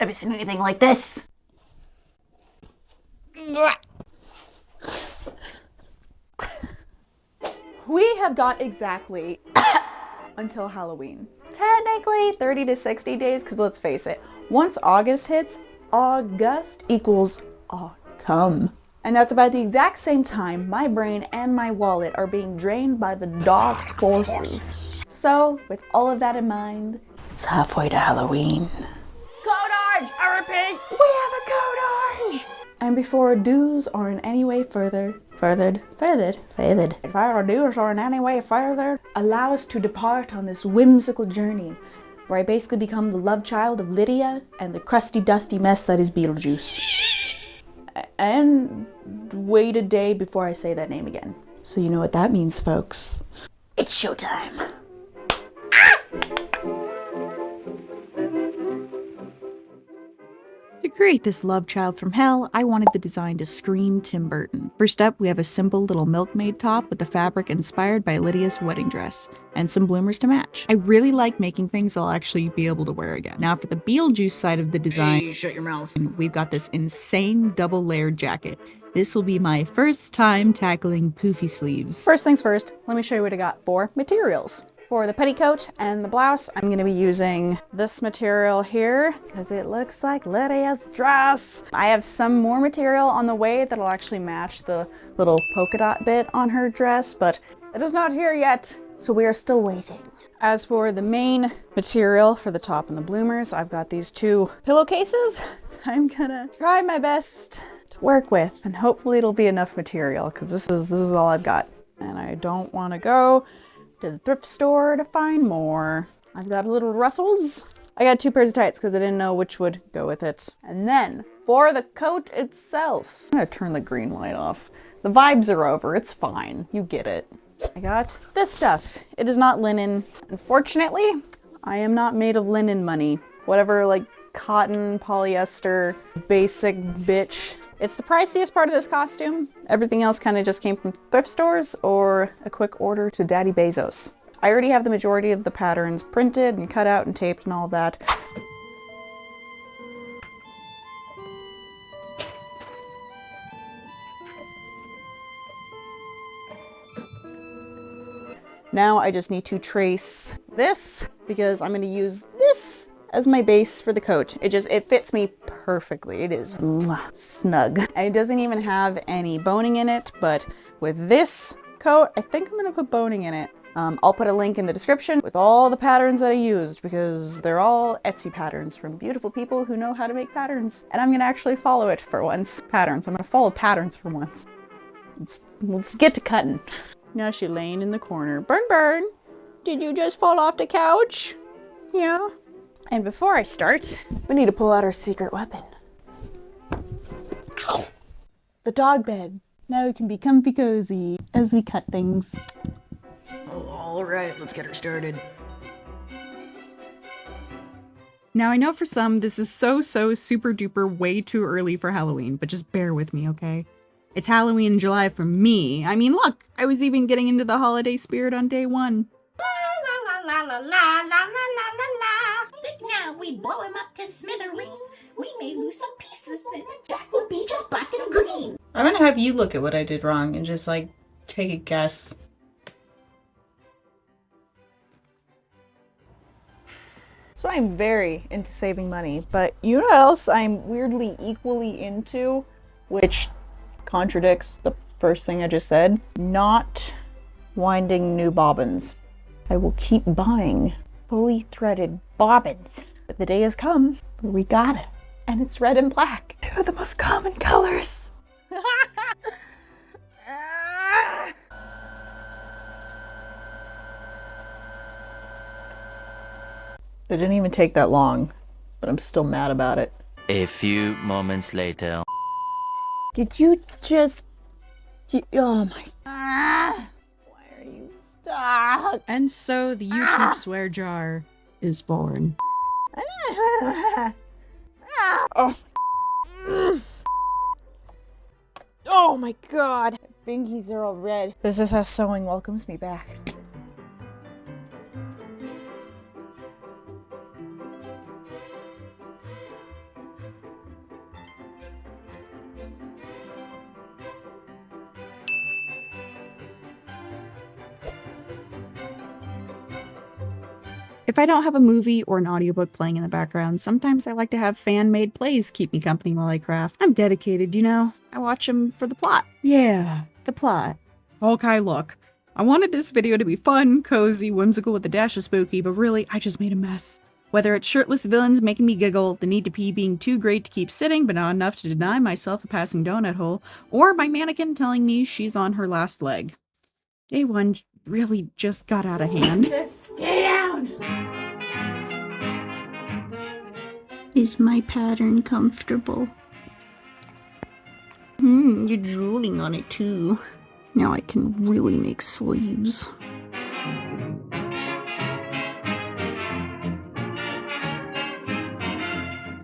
never seen anything like this. We have got exactly until Halloween. Technically 30 to 60 days, because let's face it, once August hits, August equals autumn. And that's about the exact same time my brain and my wallet are being drained by the dark forces. So, with all of that in mind, it's halfway to Halloween. Code orange, I repeat. We have a code orange! And before our dues are in any way furthered, if our dues are in any way furthered, allow us to depart on this whimsical journey where I basically become the love child of Lydia and the crusty dusty mess that is Beetlejuice. And wait a day before I say that name again. So you know what that means, folks. It's showtime. To create this love child from hell, I wanted the design to scream Tim Burton. First up, we have a simple little milkmaid top with the fabric inspired by Lydia's wedding dress, and some bloomers to match. I really like making things I'll actually be able to wear again. Now for the Beetlejuice side of the design, Hey, shut your mouth. we've got this insane double layered jacket. This will be my first time tackling poofy sleeves. First things first, let me show you what I got for materials. For the petticoat and the blouse, I'm gonna be using this material here because it looks like Lydia's dress. I have some more material on the way that'll actually match the little polka dot bit on her dress, but it is not here yet, so we are still waiting. As for the main material for the top and the bloomers, I've got these two pillowcases I'm gonna try my best to work with, and hopefully it'll be enough material because this is all I've got. And I don't want to go to the thrift store to find more. I've got little ruffles. I got 2 pairs of tights because I didn't know which would go with it. And then for the coat itself, I'm gonna turn the green light off. The vibes are over, it's fine, you get it. I got this stuff. It is not linen. Unfortunately, I am not made of linen money. Whatever, like cotton, polyester, basic bitch. It's the priciest part of this costume. Everything else kind of just came from thrift stores or a quick order to Daddy Bezos. I already have the majority of the patterns printed and cut out and taped and all of that. Now I just need to trace this because I'm going to use this as my base for the coat. It fits me perfectly. It is snug. And it doesn't even have any boning in it, but with this coat, I think I'm gonna put boning in it. I'll put a link in the description with all the patterns that I used because they're all Etsy patterns from beautiful people who know how to make patterns. And I'm gonna actually follow it for once. I'm gonna follow patterns for once. Let's get to cutting. Now she's laying in the corner. Burn, did you just fall off the couch? Yeah. And before I start, we need to pull out our secret weapon. Ow. The dog bed. Now we can be comfy cozy as we cut things. Oh, all right, let's get her started. Now I know for some this is so super duper way too early for Halloween, but just bear with me, okay? It's Halloween in July for me. I mean, look, I was even getting into the holiday spirit on day 1. Now we blow him up to smithereens. We may lose some pieces, then Jack will be just black and green. I'm gonna have you look at what I did wrong and just like take a guess. So I'm very into saving money, but you know what else I'm weirdly equally into, which contradicts the first thing I just said? Not winding new bobbins. I will keep buying fully threaded bobbins. But the day has come where we got it. And it's red and black. Two of the most common colors. It didn't even take that long, but I'm still mad about it. A few moments later. Did you just... Oh my... Why are you stuck? And so the YouTube swear jar is born. Oh. Oh my god. My fingies are all red. This is how sewing welcomes me back. If I don't have a movie or an audiobook playing in the background, sometimes I like to have fan-made plays keep me company while I craft. I'm dedicated, you know? I watch them for the plot. Yeah, the plot. Okay, look. I wanted this video to be fun, cozy, whimsical with a dash of spooky, but really, I just made a mess. Whether it's shirtless villains making me giggle, the need to pee being too great to keep sitting but not enough to deny myself a passing donut hole, or my mannequin telling me she's on her last leg. Day one really just got out of hand. Just stay down. Is my pattern comfortable? You're drooling on it too. Now I can really make sleeves.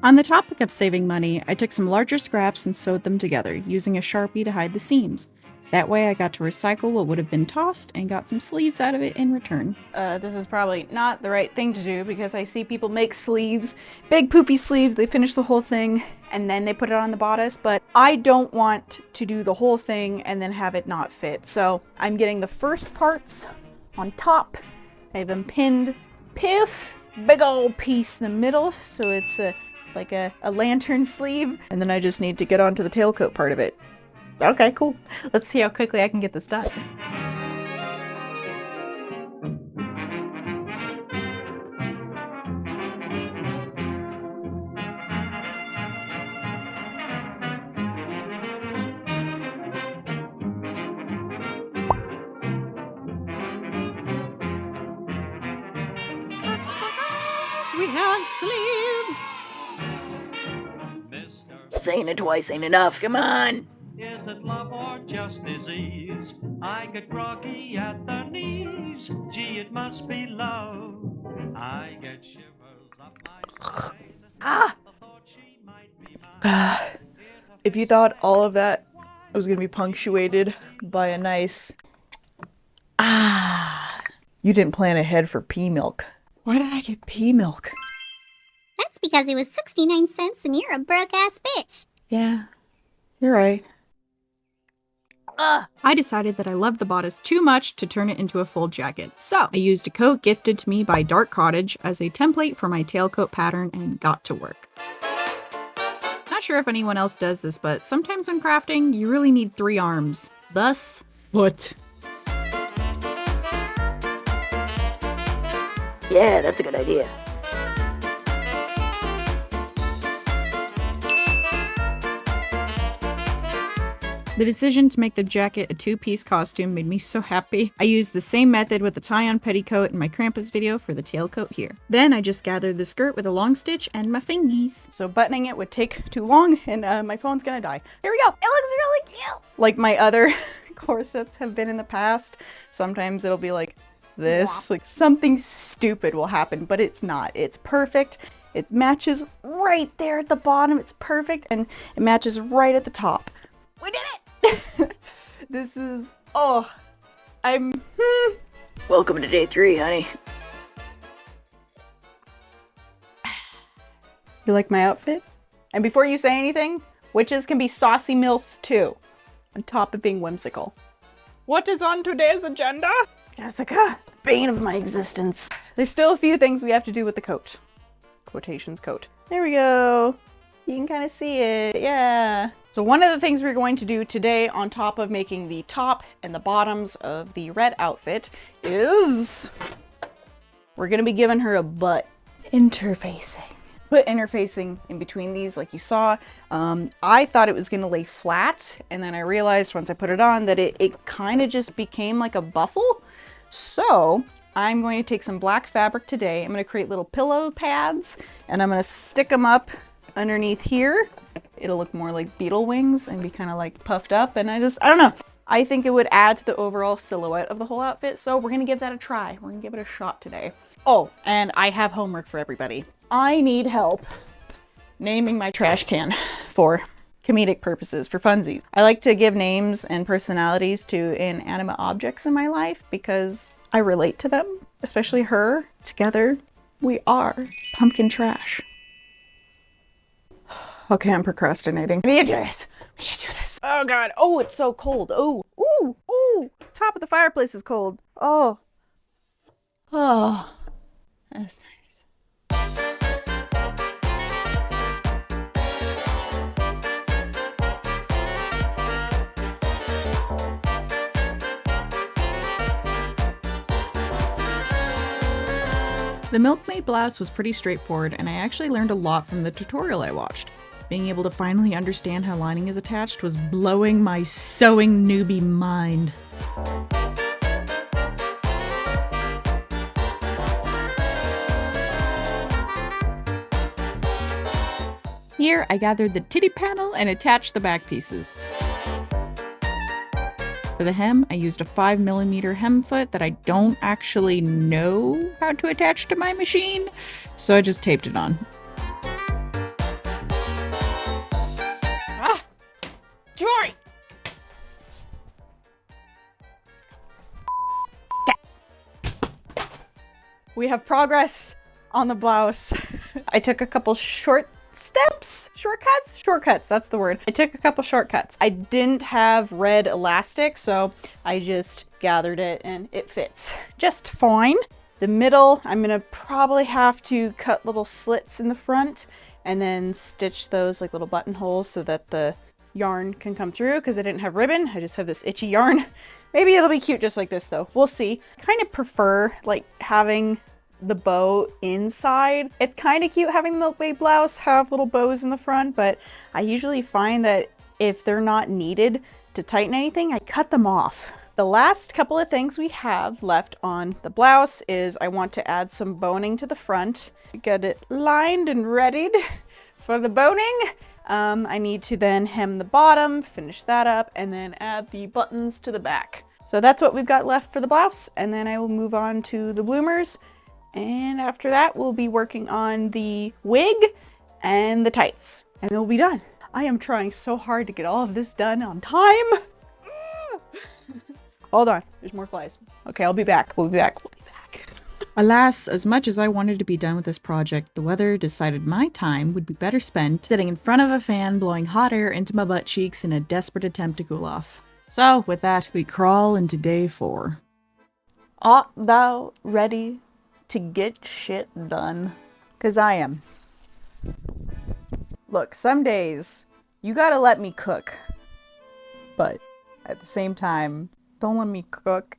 On the topic of saving money, I took some larger scraps and sewed them together, using a Sharpie to hide the seams. That way I got to recycle what would have been tossed and got some sleeves out of it in return. This is probably not the right thing to do because I see people make sleeves, big poofy sleeves, they finish the whole thing and then they put it on the bodice, but I don't want to do the whole thing and then have it not fit. So I'm getting the first parts on top, I have them pinned, piff, big old piece in the middle, so it's like a lantern sleeve, and then I just need to get onto the tailcoat part of it. Okay, cool. Let's see how quickly I can get this done. We have sleeves! Saying it twice ain't enough, come on! Is it love or just disease? I get groggy at the knees. Gee, it must be love. I get shivers up my spine. Ah! The thought she might be mine. If you thought all of that was gonna be punctuated by a nice you didn't plan ahead for pea milk. Why did I get pea milk? That's because it was 69 cents and you're a broke-ass bitch. Yeah, you're right. I decided that I loved the bodice too much to turn it into a full jacket, so I used a coat gifted to me by Dark Cottage as a template for my tailcoat pattern and got to work. Not sure if anyone else does this, but sometimes when crafting, you really need 3 arms. Thus, foot. Yeah, that's a good idea. The decision to make the jacket a 2-piece costume made me so happy. I used the same method with the tie-on petticoat in my Krampus video for the tailcoat here. Then I just gathered the skirt with a long stitch and my fingies. So buttoning it would take too long and my phone's gonna die. Here we go. It looks really cute. Like my other corsets have been in the past. Sometimes it'll be like this, like something stupid will happen, but it's not. It's perfect. It matches right there at the bottom. It's perfect and it matches right at the top. We did it! This is, Welcome to day 3, honey. You like my outfit? And before you say anything, witches can be saucy MILFs too, on top of being whimsical. What is on today's agenda? Jessica, bane of my existence. There's still a few things we have to do with the coat. Quotations coat. There we go. You can kind of see it, yeah. So one of the things we're going to do today on top of making the top and the bottoms of the red outfit is we're gonna be giving her a butt. Interfacing. Put interfacing in between these like you saw. I thought it was gonna lay flat and then I realized once I put it on that it kind of just became like a bustle. So I'm going to take some black fabric today. I'm gonna create little pillow pads and I'm gonna stick them up underneath here. It'll look more like beetle wings and be kind of like puffed up, and I don't know. I think it would add to the overall silhouette of the whole outfit, so we're gonna give that a try. We're gonna give it a shot today. Oh, and I have homework for everybody. I need help naming my trash can for comedic purposes, for funsies. I like to give names and personalities to inanimate objects in my life because I relate to them, especially her. Together, we are pumpkin trash. Okay, I'm procrastinating. I need to do this. I need to do this. Oh God. Oh, it's so cold. Oh, ooh, ooh. Top of the fireplace is cold. Oh. Oh. That's nice. The Milkmaid blouse was pretty straightforward, and I actually learned a lot from the tutorial I watched. Being able to finally understand how lining is attached was blowing my sewing newbie mind. Here, I gathered the titty panel and attached the back pieces. For the hem, I used a 5mm hem foot that I don't actually know how to attach to my machine, so I just taped it on. Jory! We have progress on the blouse. I took a couple shortcuts, that's the word. I took a couple shortcuts. I didn't have red elastic, so I just gathered it and it fits just fine. The middle, I'm gonna probably have to cut little slits in the front and then stitch those like little buttonholes so that the yarn can come through, because I didn't have ribbon. I just have this itchy yarn. Maybe it'll be cute just like this though. We'll see. I kind of prefer like having the bow inside. It's kind of cute having the Milkmaid blouse have little bows in the front, but I usually find that if they're not needed to tighten anything, I cut them off. The last couple of things we have left on the blouse is I want to add some boning to the front. Get it lined and readied for the boning. I need to then hem the bottom, finish that up, and then add the buttons to the back. So that's what we've got left for the blouse, and then I will move on to the bloomers. And after that, we'll be working on the wig and the tights, and then we'll be done. I am trying so hard to get all of this done on time. Hold on, there's more flies. Okay, I'll be back. We'll be back. Alas, as much as I wanted to be done with this project, the weather decided my time would be better spent sitting in front of a fan blowing hot air into my butt cheeks in a desperate attempt to cool off. So, with that, we crawl into day 4. Art thou ready to get shit done? 'Cause I am. Look, some days you gotta let me cook, but at the same time, don't let me cook.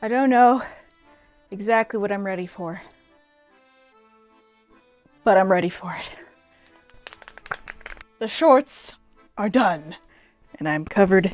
I don't know exactly what I'm ready for, but I'm ready for it. The shorts are done, and I'm covered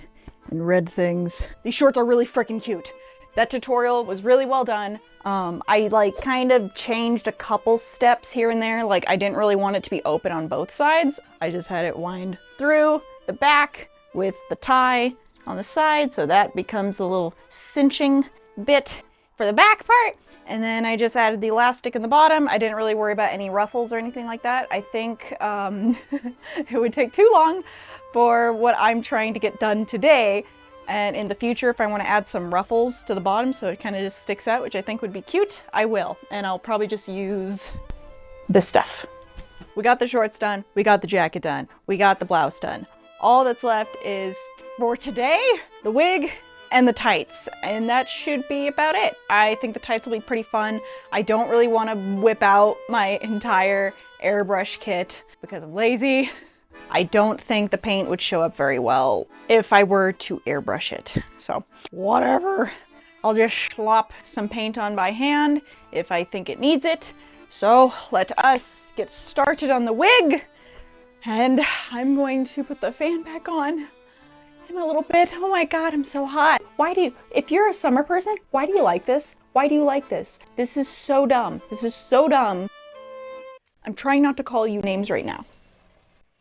in red things. These shorts are really freaking cute. That tutorial was really well done. I like kind of changed a couple steps here and there. Like I didn't really want it to be open on both sides. I just had it wind through the back with the tie on the side, so that becomes the little cinching bit for the back part. And then I just added the elastic in the bottom. I didn't really worry about any ruffles or anything like that. I think it would take too long for what I'm trying to get done today. And in the future, if I want to add some ruffles to the bottom so it kind of just sticks out, which I think would be cute, I will. And I'll probably just use this stuff. We got the shorts done. We got the jacket done. We got the blouse done. All that's left is, for today, the wig and the tights, and that should be about it. I think the tights will be pretty fun. I don't really want to whip out my entire airbrush kit because I'm lazy. I don't think the paint would show up very well if I were to airbrush it. So whatever. I'll just slop some paint on by hand if I think it needs it. So let us get started on the wig, and I'm going to put the fan back on in a little bit. Oh my god, I'm so hot. If you're a summer person, why do you like this? Why do you like this? This is so dumb. This is so dumb. I'm trying not to call you names right now,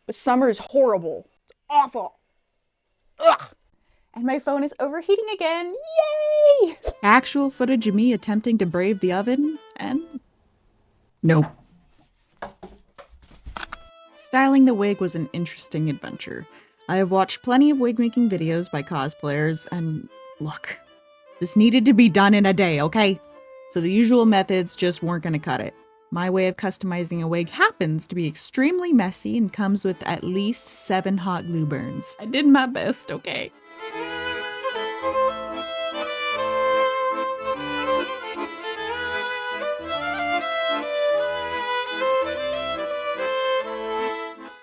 but summer is horrible. It's awful. Ugh. And my phone is overheating again. Yay! Actual footage of me attempting to brave the oven, and Nope. Styling the wig was an interesting adventure. I have watched plenty of wig making videos by cosplayers, and look, this needed to be done in a day, okay? So the usual methods just weren't gonna cut it. My way of customizing a wig happens to be extremely messy and comes with at least 7 hot glue burns. I did my best, okay?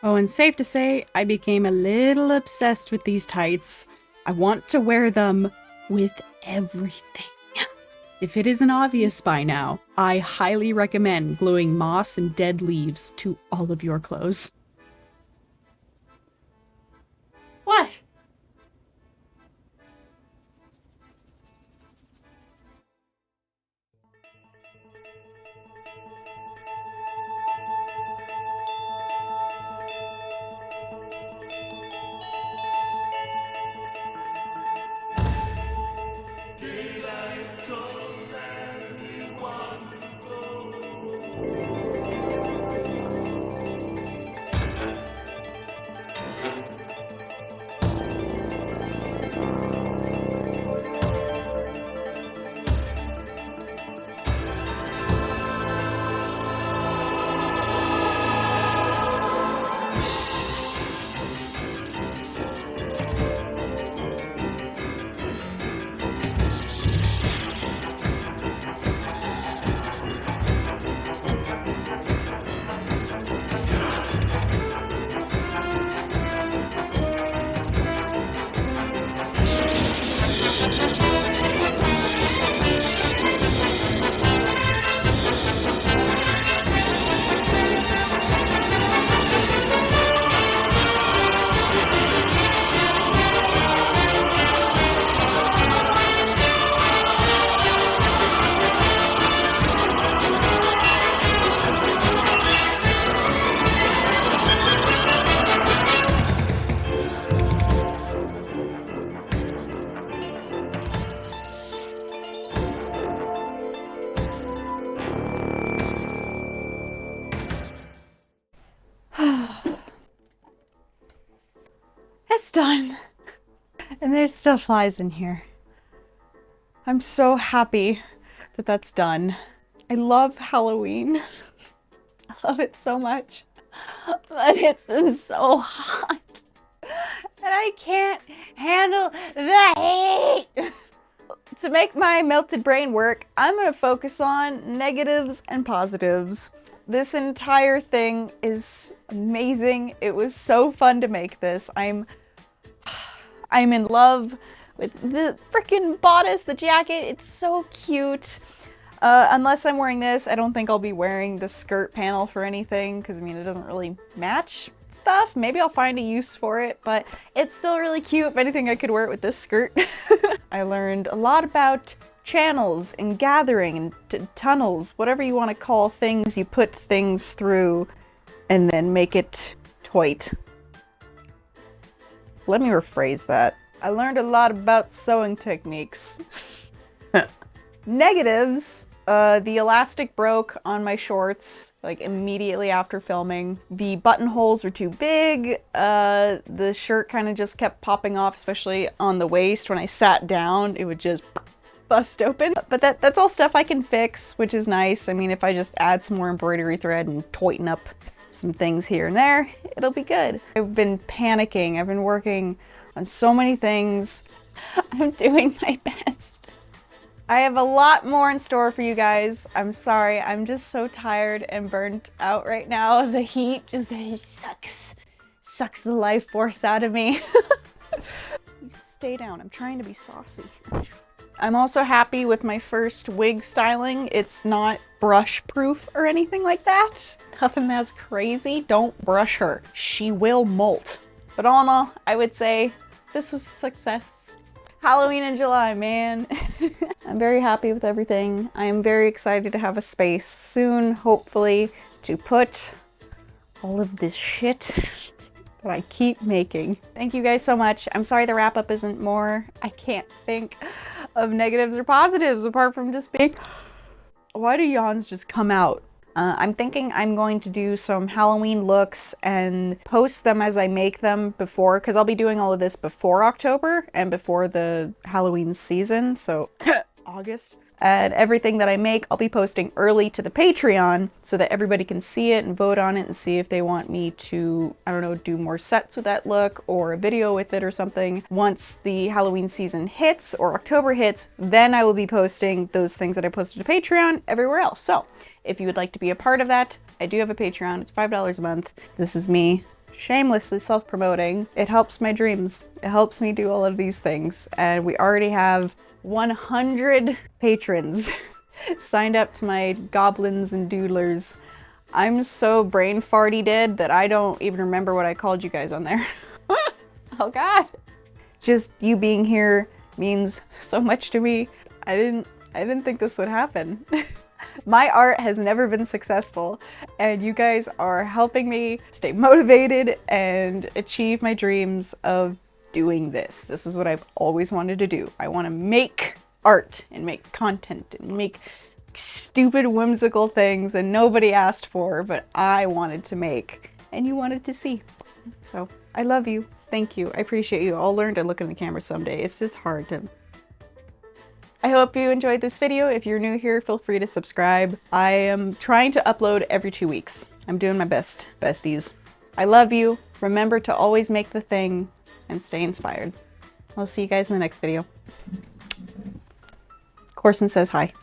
Oh, and safe to say, I became a little obsessed with these tights. I want to wear them with everything. If it isn't obvious by now, I highly recommend gluing moss and dead leaves to all of your clothes. What? It's done. And there's still flies in here. I'm so happy that that's done. I love Halloween. I love it so much. But it's been so hot. And I can't handle the heat. To make my melted brain work, I'm gonna focus on negatives and positives. This entire thing is amazing. It was so fun to make this. I'm in love with the freaking bodice, the jacket. It's so cute. Unless I'm wearing this, I don't think I'll be wearing the skirt panel for anything, because I mean, it doesn't really match stuff. Maybe I'll find a use for it, but it's still really cute. If anything, I could wear it with this skirt. I learned a lot about channels and gathering and tunnels, whatever you want to call things you put things through and then make it toit. Let me rephrase that. I learned a lot about sewing techniques. Negatives, the elastic broke on my shorts, like immediately after filming. The buttonholes were too big. The shirt kind of just kept popping off, especially on the waist. When I sat down, it would just bust open. But that's all stuff I can fix, which is nice. I mean, if I just add some more embroidery thread and tighten up some things here and there, it'll be good. I've been panicking. I've been working on so many things. I'm doing my best. I have a lot more in store for you guys. I'm sorry, I'm just so tired and burnt out right now. The heat just sucks the life force out of me. You stay down, I'm trying to be saucy. I'm also happy with my first wig styling. It's not brush proof or anything like that. Nothing that's crazy. Don't brush her. She will molt. But all in all, I would say this was a success. Halloween in July, man. I'm very happy with everything. I am very excited to have a space soon, hopefully, to put all of this shit that I keep making. Thank you guys so much. I'm sorry the wrap up isn't more. I can't think of negatives or positives apart from just being... Why do yawns just come out I'm thinking I'm going to do some Halloween looks and post them as I make them before, because I'll be doing all of this before October and before the Halloween season, so August. And everything that I make, I'll be posting early to the Patreon so that everybody can see it and vote on it and see if they want me to, I don't know, do more sets with that look or a video with it or something. Once the Halloween season hits or October hits, then I will be posting those things that I posted to Patreon everywhere else. So if you would like to be a part of that, I do have a Patreon. It's $5 a month. This is me shamelessly self-promoting. It helps my dreams. It helps me do all of these things. And we already have 100 patrons signed up to my goblins and doodlers. I'm so brain farty dead that I don't even remember what I called you guys on there. Oh God. Just you being here means so much to me. I didn't think this would happen. My art has never been successful, and you guys are helping me stay motivated and achieve my dreams of doing this. This is what I've always wanted to do. I want to make art and make content and make stupid whimsical things that nobody asked for, but I wanted to make and you wanted to see. So I love you. Thank you. I appreciate you. I'll learn to look in the camera someday. It's just hard to. I hope you enjoyed this video. If you're new here, feel free to subscribe. I am trying to upload every 2 weeks. I'm doing my best, besties. I love you. Remember to always make the thing and stay inspired. I'll see you guys in the next video. Corson says hi.